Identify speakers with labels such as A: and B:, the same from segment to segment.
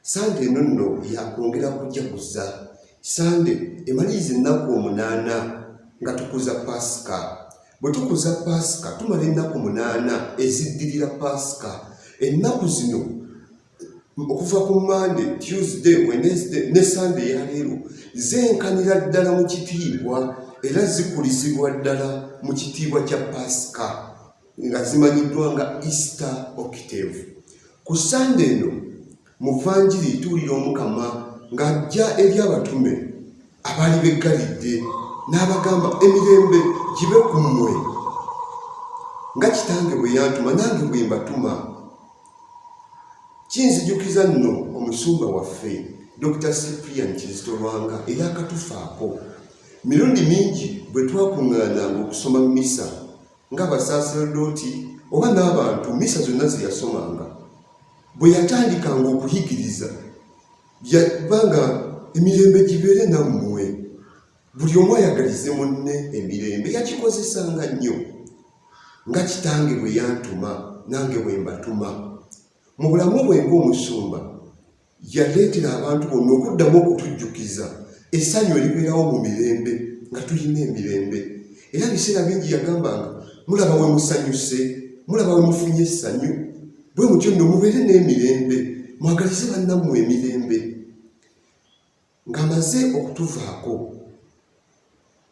A: Sande nonno yakwongera kujaguza. Sande emaliriza ennaku 8 nga tukuza Pasika. Bwe tukuza Pasika tumala ennaku 8 eziddirira Pasika. Ennaku zino okuva ku Monday, Tuesday, Wednesday ne Sunday ya leero zenkanira ddala mu kitiibwa era zikulizibwa ddala mu kitiibwa kya Pasika nga zimanyiddwa nga Easter Octave. Ku Sunday eno muvanjiri tuwulira Omukama ng'ajja eri abatume abaali beggalidde n'abagamba emirembe gibe ku mmwe nga Kitange bwe yantuma nange bwe mbatuma. Kinzijukiza nno omusumba waffe Dr. Cyprian Kizito Lwanga era akatufaako. Mirundi mingi bwe twakuŋŋaananga okusoma misa ng'abasaaserodooti oba n'abantu misa zonna ze yasomanga, bwe yatandikanga okuyigiriza yabanga emirembe gibeere nammwe, buli omu ayagalize munne emirembe. Yakikozesanga nnyo nga Kitange bwe yantuma nange bwe mbatuma. Mu bulamu bwe ng'omusumba yaleetera abantu bonna okuddamu okutujjukiza essanyu eribeerawo mu mirembe nga tulina emirembe. Era biseera bingi yagambanga mulaba we musanyuse, mulaba we mufunye essanyu, bwe mutyo nno mubeere n'emirembe, mwagalize bannammwe emirembe. Ng'amaze okutuvaako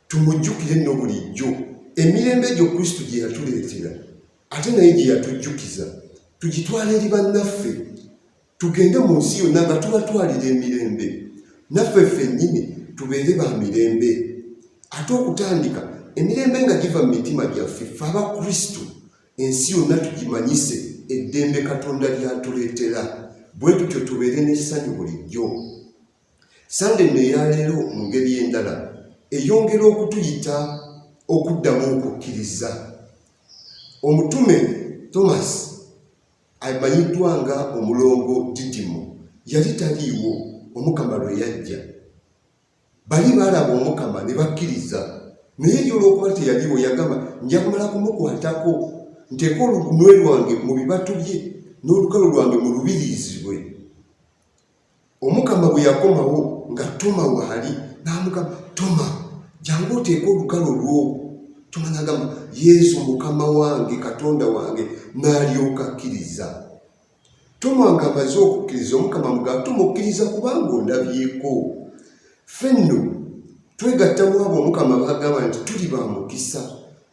A: tumujjukire nno bulijjo emirembe egyo Kristo gye yatuleetera ate naye gye yatujjukiza tugitwala eri bannaffe, tugende mu nsi yonna nga tubatwalira emirembe, naffe ffennyini tubeere ba mirembe. Ate okutandika emirembe nga giva mu mitima gyaffe ffe aba Kristo, ensi yonna tugimanyise eddembe Katonda lyatuleetera, bwe tutyo tubeere n'essanyu bulijjo. Sande nno eyaleero mu ngeri endala eyongera okutuyita okuddamu okukkiriza. Omutume Thomas amanyiddwa nga omulongo Didimo yali taliiwo Omukama lwe yajja. Bali baalaba Omukama ne bakkiriza, naye ye olw'okuba teyaliiwo yagamba nja kumala kumukwatako, nteeka olunwe lwange mu bibatu bye n'olukalo lwange mu lubiriizi lwe. Omukama bwe yakomawo nga Toma waali n'amugamba, Toma jangu oteeka olukalo lwo. Toma n'agamba, Yesu Mukama wange Katonda wange, n'alyoka akkiriza. Toma ng'amaze okukkiriza Omukama amugamba, Toma okkiriza kubanga ondabyeko. Ffe nno twegatta mu abo Omukama bagamba nti tuli ba mukisa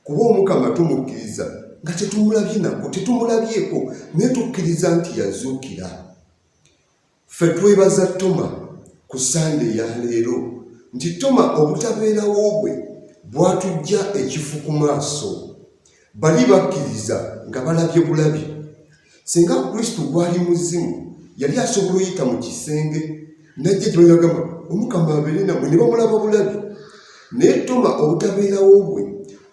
A: kuba Omukama tumukkiriza nga tetumulabye nako, tetumulabyeko, naye tukkiriza nti yazuukira. Ffe twebaza Toma ku Sande ya leero nti Toma obutabeerawo bwe bwatujja ekifu ku maaso. Bali bakkiriza nga balabye bulabi. Singa Kristo gwali muzimu yali asobola oyita mu kisenge najja gye bagamba Omukama abeere nammwe ne bamulaba bulabi. Naye Toma obutabeerawo bwe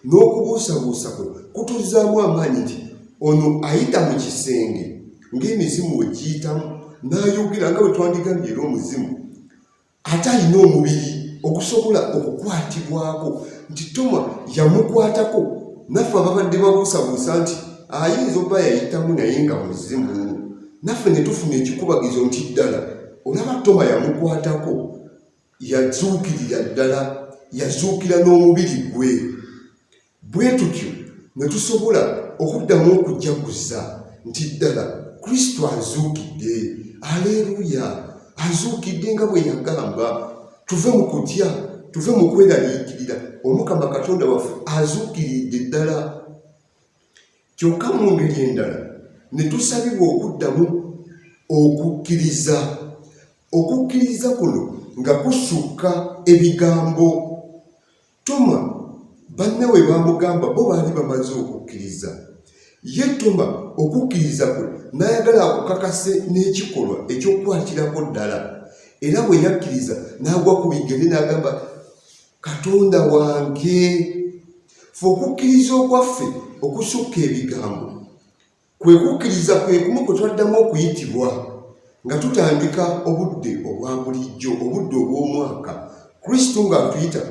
A: n'okubuusabuusa kwe kutuzaamu amaanyi nti ono ayita mu kisenge ng'emizimu we giyitamu n'ayogera nga bwe twandigambye era omuzimu ate alina omubiri okusobola okukwatibwako, nti Toma yamukwatako. Naffe ababadde babuusabuusa nti ayinza obba yayitamu naye nga muzimu, naffe ne tufuna ekikubagizo nti ddala olaba Toma yamukwatako, yazuukirira ddala, yazuukira n'omubiri gwe. Bwe tutyo ne tusobola okuddamu okujjaguza nti ddala Kristo azuukidde. Aleluya, azuukidde nga bwe yagamba. Tuve mu kutya, tuve mu kweraliikirira, Omukama Katonda waffe azuukiridde ddala. Kyokka mu ngeri endala ne tusabibwa okuddamu okukkiriza. Okukkiriza kuno nga kusukka ebigambo. Toma banne we bamugamba bo baali bamaze okukkiriza. Ye Toma okukkiriza kwe n'ayagala akukakase n'ekikolwa eky'okukwatirako ddala. Era bwe yakkiriza n'agwa ku bigere n'agamba, Katonda wange. Ffe okukkiriza okwaffe okusukka ebigambo kwe kukkiriza kwe kumu kwe twaddamu okuyitibwa nga tutandika obudde obwa bulijjo, obudde obw'omwaka, Kristo ng'atuyita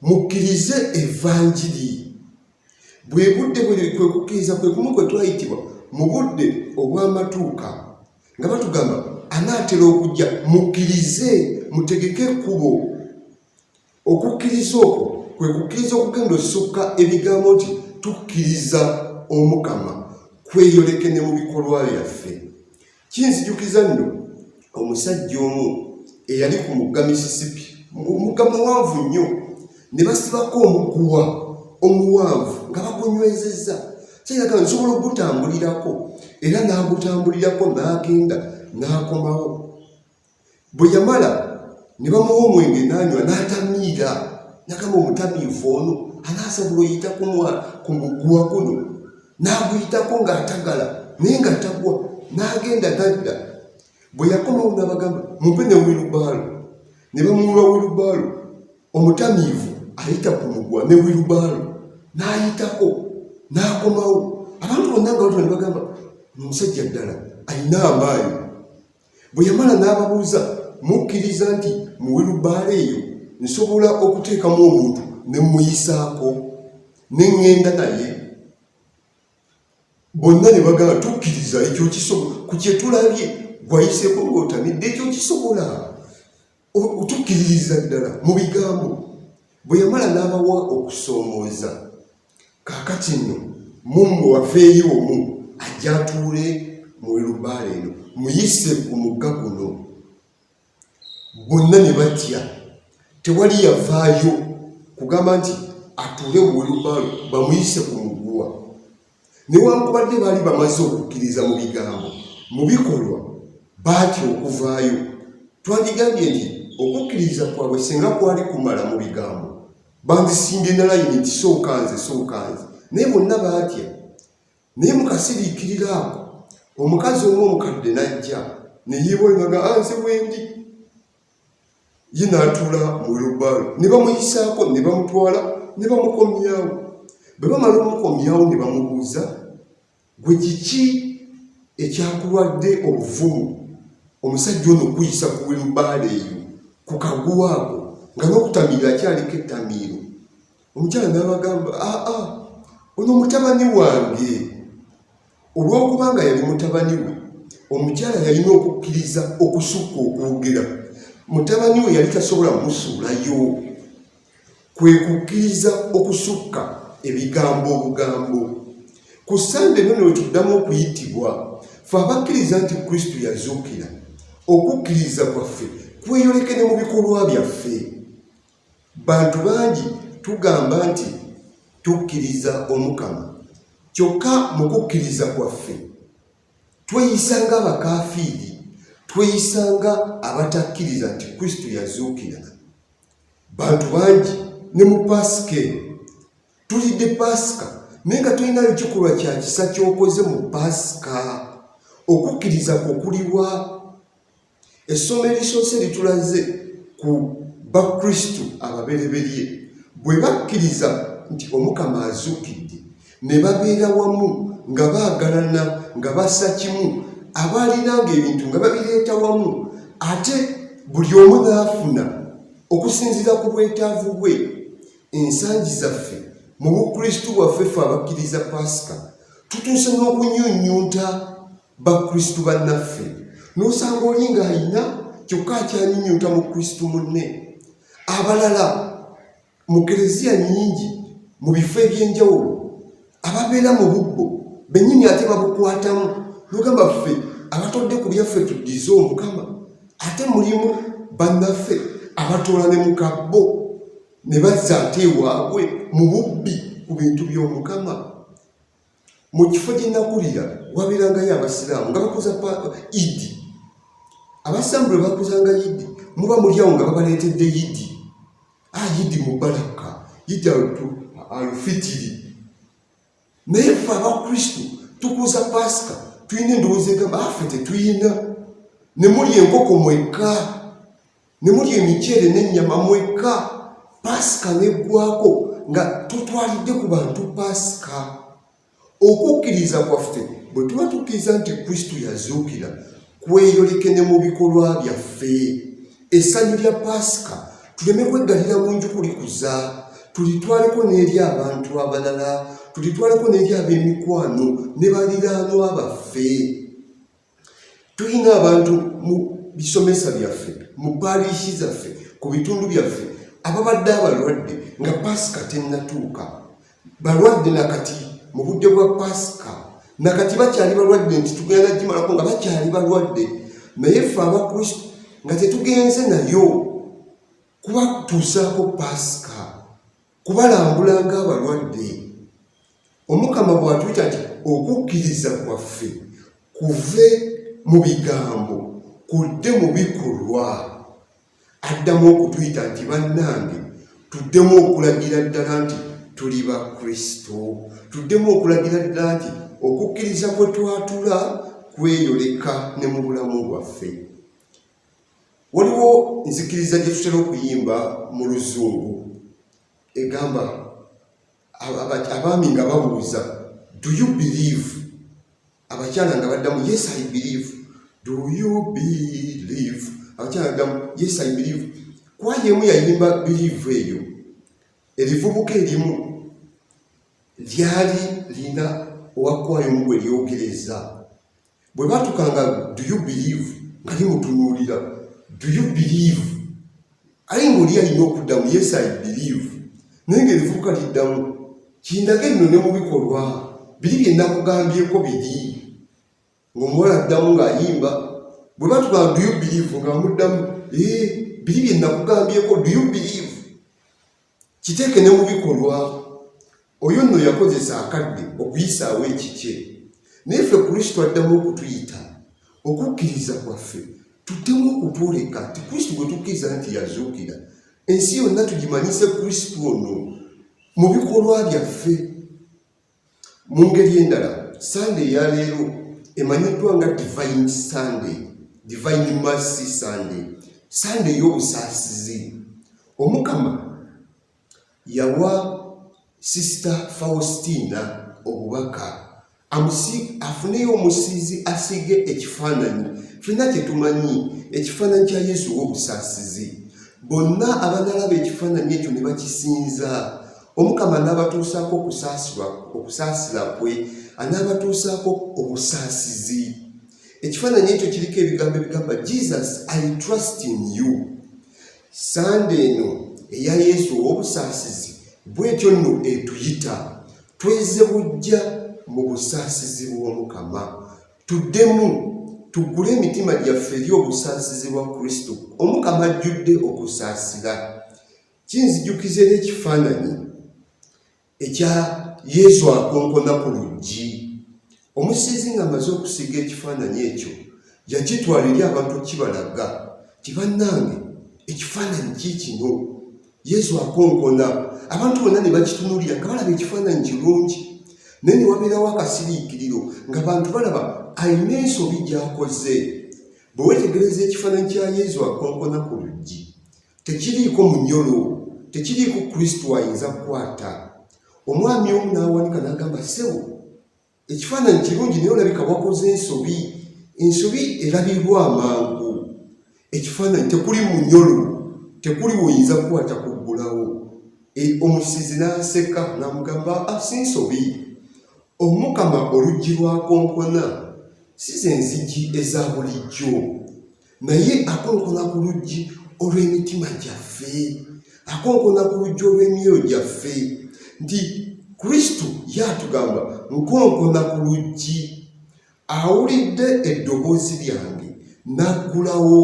A: mukkirize evanjiri. Bwe budde kwe kukkiriza kwe kumu kwe twayitibwa mu budde obw'amatuuka nga batugamba anaatera okujja mukkirize mutegeke ekkubo. Okukkiriza okwo kwe kukkiriza okugenda osukka ebigambo nti tukkiriza Omukama kweyoleke ne mu bikolwa byaffe. Kinzijukiza nno omusajja omu eyali ku mugga Mississippi, omugga muwanvu nnyo, ne basibako omuguwa omuwanvu nga bagunywezezza. Kiraga nsobola okugutambulirako, era n'agutambulirako n'agenda n'akomawo. Bwe yamala ne bamuwa omwenge n'anywa n'atamiira, n'agamba omutamiivu ono anaasabula oyita ku muguwa guno, n'aguyitako ng'atagala naye nga tagwa, n'agenda n'adda. Bwe yakomawo n'abagamba mumpe ne wirubaalo, ne bamuwa wirubaalo. Omutamiivu ayita ku muguwa ne wirubaalo n'ayitako n'akomawo. Abantu bonna nga batyo ne bagamba omusajja ddala alina amaanyi. Bwe yamala n'ababuuza mukkiriza nti mu wirubaalo eyo nsobola okuteekamu omuntu ne muyisaako ne ŋŋenda naye? Bonna ne bagamba tukkiriza, ekyo kisobola. Ku kye tulabye gwayiseeko ng'otamidde, ekyo kisobola. Otukkiririza ddala mu bigambo. Bwe yamala n'abawa okusoomooza, kaakati nno mumwe wafeeyo omu ajja atuule mu wirubaalo eno, muyise ku mugga guno. Bonna ne batya, tewali yavaayo kugamba nti atuule mu wirubaalo bamuyise ku muguwa. Newankubadde baali bamaze okukkiriza mu bigambo, mu bikolwa baatya okuvaayo. Twandigambye nti okukkiriza kwabwe singa kwali kumala mu bigambo bandisimbye na layini nti sooka nze, naye bonna baatya. Naye mu kasiriikiriro ako omukazi omu omukadde n'ajja ne yeewoolaga nze bwendi, ye n'atuula mu wirubaalo, ne bamuyisaako ne bamutwala ne bamukomyawo. Bwe bamala omukomyawo ne bamubuuza gwe kiki ekyakulwadde obuvumu omusajja ono kuyisa ku wirubaalo eyo ku kaguwa ako nga n'okutamiira akyaliko ettamiiro? Omukyala n'abagamba ono mutabani wange. Olw'okubanga yali mutabani we, omukyala yalina okukkiriza okusukka okwogera. Mutabani we yali tasobola musuulayo, kwe kukkiriza okusukka ebigambo obugambo. Ku Sande nno we tuddamu okuyitibwa, ffe abakkiriza nti Kristo yazuukira, okukkiriza kwaffe kweyoleke ne mu bikolwa byaffe. Bantu bangi tugamba nti tukkiriza Omukama, kyokka mu kukkiriza kwaffe tweyisa nga abakaafiiri, tweyisa nga abatakkiriza nti Kristo yazuukira. Bantu bangi ne mu Pasika tulidde Pasika naye nga tulinayo kikolwa kya kisa ky'okoze mu Pasika. Okukkiriza kukuliwa. Essomo erisoose litulaze ku bakristu ababereberye bwe bakkiriza nti Omukama azuukidde, ne babeera wamu nga baagalana nga bassa kimu, abaalinanga ebintu nga babireeta wamu, ate buli omu n'afuna okusinziira ku bwetaavu bwe. Ensangi zaffe mu bukristu bwaffe ffe abakkiriza Pasika tutuuse n'okunyunyunta bakristu bannaffe, n'osanga oli ng'alina kyokka akyanyunyunta mu kristu munne. Abalala mu kereziya nnyingi mu bifo eby'enjawulo ababeera mu bubbo bennyini ate babukwatamu, n'ogamba ffe abatodde ku byaffe tuddize Omukama, ate mulimu bannaffe abatoola ne mu kabbo ne bazza ate ewaabwe mu bubbi ku bintu by'Omukama. Mu kifo gye nakulira wabeerangayo abasiraamu nga bakuza Idi. Abasiraamu bwe bakuzanga Idi muba muli awo nga babaleetedde Idi. Idi Mubaraka, Idi Alufitiri. Naye ffe abakristu tukuza Pasika tulina endowooza egamba ffe tetuyina. Ne muli enkoko mwekka, ne muli emiceere n'ennyama mwekka, Pasika neggwako nga tutwalidde ku bantu Pasika. Okukkiriza kwaffe bwe tuba tukkiriza nti Kristo yazuukira, kweyoleke ne mu bikolwa byaffe. Essanyu lya Pasika tuleme kweggalira mu nju kulikuza, tulitwaleko n'eri abantu abalala, tulitwaleko n'eri ab'emikwano ne baliraanwa baffe. Tulina abantu mu bisomesa byaffe mu paalishi zaffe ku bitundu byaffe ababadde abalwadde nga Pasika tennatuuka balwadde nakati mu budde bwa Pasika nakati bakyali balwadde nti tugenda gimalako nga bakyali balwadde naye ffe abakristo nga tetugenze nayo kubatuusaako Pasika kubalambula ng'abalwadde. Omukama bw'atuyita nti okukkiriza kwaffe kuve mu bigambo kudde mu bikolwa, addamu okutuyita nti bannange tuddemu okulagira ddala nti tuli ba Kristo, tuddemu okulagira ddala nti okukkiriza kwe twatula kweyoleka ne mu bulamu bwaffe. Waliwo nzikiriza gye tutera okuyimba mu Luzungu egamba abaami nga babuuza do you believe, abakyala nga baddamu yes I believe, do you believe, abakyala baddamu yes I believe. Kwaya emu yayimba believe eyo, erivubuka erimu lyali lina owakwayo mu gwe lyogereza, bwe batukanga do you believe nga limutunuulira do you believe, aye ng'oli alina okuddamu yes I believe, naye ng'erivubuka liddamu kindage nno ne mu bikolwa biri bye nakugambyeko biri, ng'omuwala addamu ng'ayimba. Bwe batugamba do you believe nga muddamu biri bye nakugambyeko do you believe, kiteeke ne mu bikolwa. Oyo nno yakozesa akadde okuyisaawo ekikye, naye ffe Kristo addamu okutuyita okukkiriza kwaffe tuddemu okutwoleka nti Kristo gwe tukkiriza nti yazuukira, ensi yonna tugimanyise Kristo ono mu bikolwa byaffe. Mu ngeri endala Sunday ya leero emanyiddwa nga Divine Sunday, Divine Mercy Sunday, Sunday y'obusaasizi. Omukama yawa Sister Faustina obubaka afuneyo omusiizi asige ekifaananyi, ffenna kyetumanyi ekifaananyi kya Yesu w'obusaasizi. Bonna abanalaba ekifaananyi ekyo ne bakisinza. Omukama n'abatuusaako okusaasira kwe, anaabatuusaako obusaasizi. Ekifaananyi ekyo kiriko ebigambo ebigamba Jesus I trust in you. Sunday eno eya Yesu ow'obusaasizi bw'etyo nno etuyita tweze bujja mu busaasizi bw'Omukama, tuddemu tugule emitima gyaffe eri obusaasizi bwa Kristo. Omukama ajjudde okusaasira. Kinzijukiza era ekifaananyi ekya Yesu akonkona ku luggi. Omusiizi ng'amaze okusiga ekifaananyi ekyo yakitwala eri abantu kibalaga ti bannange ekifaananyi kiikino Yesu akonkona. Abantu bonna ne bakitunuulira nga balaba ekifaananyi kirungi, naye ne wabeerawo akasiriikiriro ng'abantu balaba alina ensobi gy'akoze. Bwe weetegereza ekifaananyi kya Yesu akonkona ku luggi tekiriiko munyolo, tekiriiko Kristo ayinza kukwata. Omwami omu n'awanika n'agamba ssebo ekifaananyi kirungi naye olabika wakoze ensobi, ensobi erabirwa amangu, ekifaananyi tekuli munyolo, tekuli woyinza kukwata kuggulawo. Omusiizi n'aseka n'amugamba si nsobi. Omukama oluggi lwakonkona si ze nzigi eza bulijjo, naye akonkona ku luggi olw'emitima gyaffe, akonkona ku luggi olw'emyoyo gyaffe. Nti Kristo yatugamba nkonkona ku luggi, awulidde eddoboozi lyange n'aggulawo,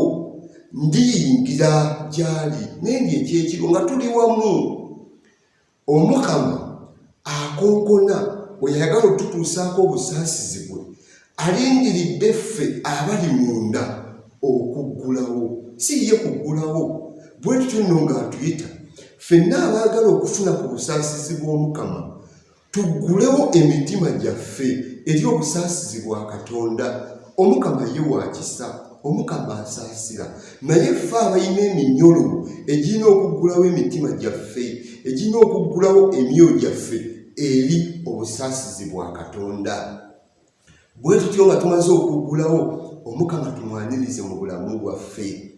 A: ndiyingira gy'ali n'endya ekyekiro nga tuli wamu. Omukama akonkona oyo ayagala okututuusaako obusaasizi bwe alindiridde ffe abali munda okuggulawo, si ye kuggulawo. Bwe tutyo nno ng'atuyita ffenna abaagala okufuna ku busaasizi bw'Omukama tuggulewo emitima gyaffe eri obusaasizi bwa Katonda. Omukama ye wa kisa, Omukama asaasira, naye ffe abalina eminyolo egirina okuggulawo emitima gyaffe, egirina okuggulawo emyoyo gyaffe eri obusaasizi bwa Katonda. Bwe tutyo nga tumaze okuggulawo, Omukama tumwanirize mu bulamu bwaffe.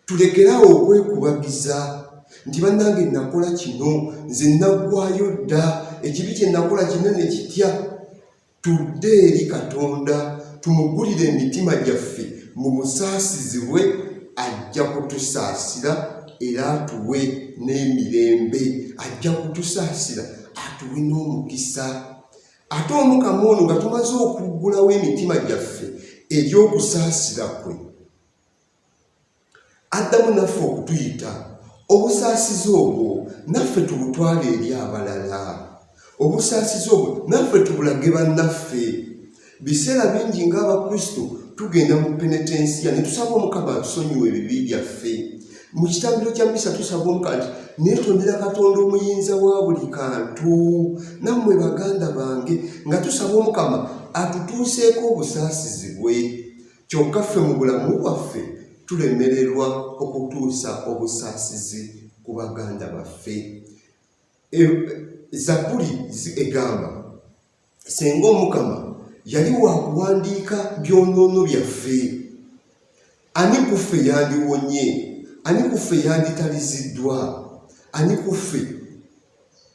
A: Tulekerawo okwekubagiza nti bannange nakola kino, nze naggwayo dda, ekibi kye nakola kinene kitya. Tudde eri Katonda, tumugulire emitima gyaffe, mu busaasizi bwe ajja kutusaasira era atuwe n'emirembe, ajja kutusaasira atuwe n'omukisa. Ate Omukama ono nga tumaze okuggulawo emitima gyaffe ery'okusaasira kwe, addamu naffe okutuyita. Obusaasizi obwo naffe tubutwale eri abalala. Obusaasizi obwo naffe tubulage bannaffe. Biseera bingi ng'Abakristo tugenda mu penetensiya ne tusaba Omukama atusonyiwe ebibi byaffe. Mu kitambiro kya misa tusaba Omukama nti neetondera Katonda omuyinza wa buli kantu. Nammwe baganda bange nga tusaba Omukama atutuuseeko obusaasizi bwe. Kyokka ffe mu bulamu bwaffe tulemererwa okutuusa obusaasizi ku baganda baffe. Zabuli egamba senga Omukama yali wakuwandiika byonoono byaffe, ani ku ffe yandiwonye? Ani ku ffe yanditaliziddwa? Ani ku ffe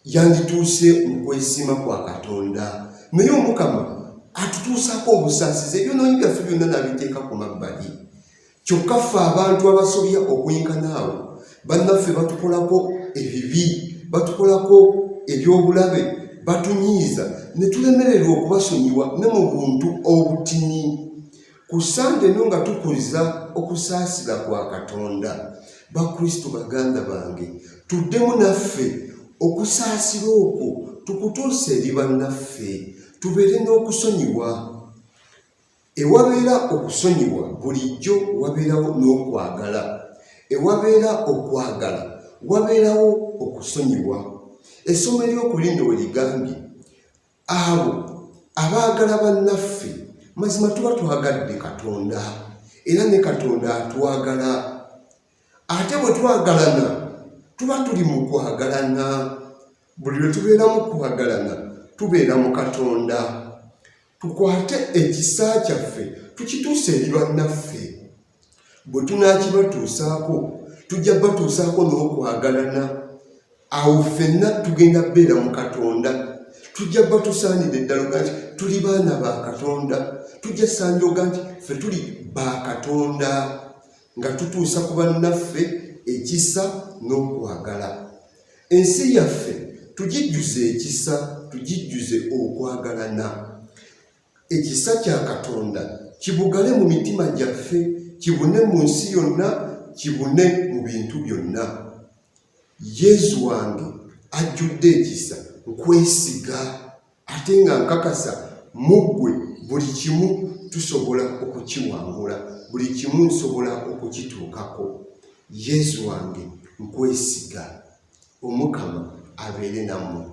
A: yandituuse mu kwesiima kwa Katonda? Naye Omukama atutuusaako obusaasizi, ebyonoono byaffe byonna n'abiteeka ku mabbali. Kyokka ffe abantu abasobya okuyinkana awo, bannaffe batukolako ebibi, batukolako ebyobulabe, batunyiiza ne tulemererwa okubasonyiwa ne mu buntu obutini. Ku Sande no nga tukuliza okusaasira kwa Katonda, Bakristo baganda bange, tuddemu naffe okusaasira okwo tukutuuse eri bannaffe, tubeere n'okusonyiwa. Ewabeera okusonyiwa bulijjo wabeerawo n'okwagala. Ewabeera okwagala wabeerawo okusonyiwa. Essomo ery'okulinda we ligambye abo abaagala bannaffe mazima tuba twagadde Katonda era ne Katonda atwagala. Ate bwe twagalana tuba tuli mu kwagalana. Buli lwe tubeera mu kwagalana tubeera mu Katonda. Tukwate ekisa kyaffe tukituuse eri bannaffe. Bwe tunaakibatuusaako tujja batuusaako n'okwagalana. Awo ffenna tugenda beera mu Katonda. Tujja batusaanira eddalo nti tuli baana ba Katonda. Tujja sanjoga nti ffe tuli ba Katonda, nga tutuusa ku bannaffe ekisa n'okwagala. Ensi yaffe tugijjuze ekisa, tugijjuze okwagalana. Ekisa kya Katonda kibugale mu mitima gyaffe, kibune mu nsi yonna, kibune mu bintu byonna. Yesu wange ajjudde ekisa, nkwesiga ate nga nkakasa muggwe buli kimu tusobola okukiwangula, buli kimu nsobola okukituukako. Yesu wange nkwesiga. Omukama abeere nammwe.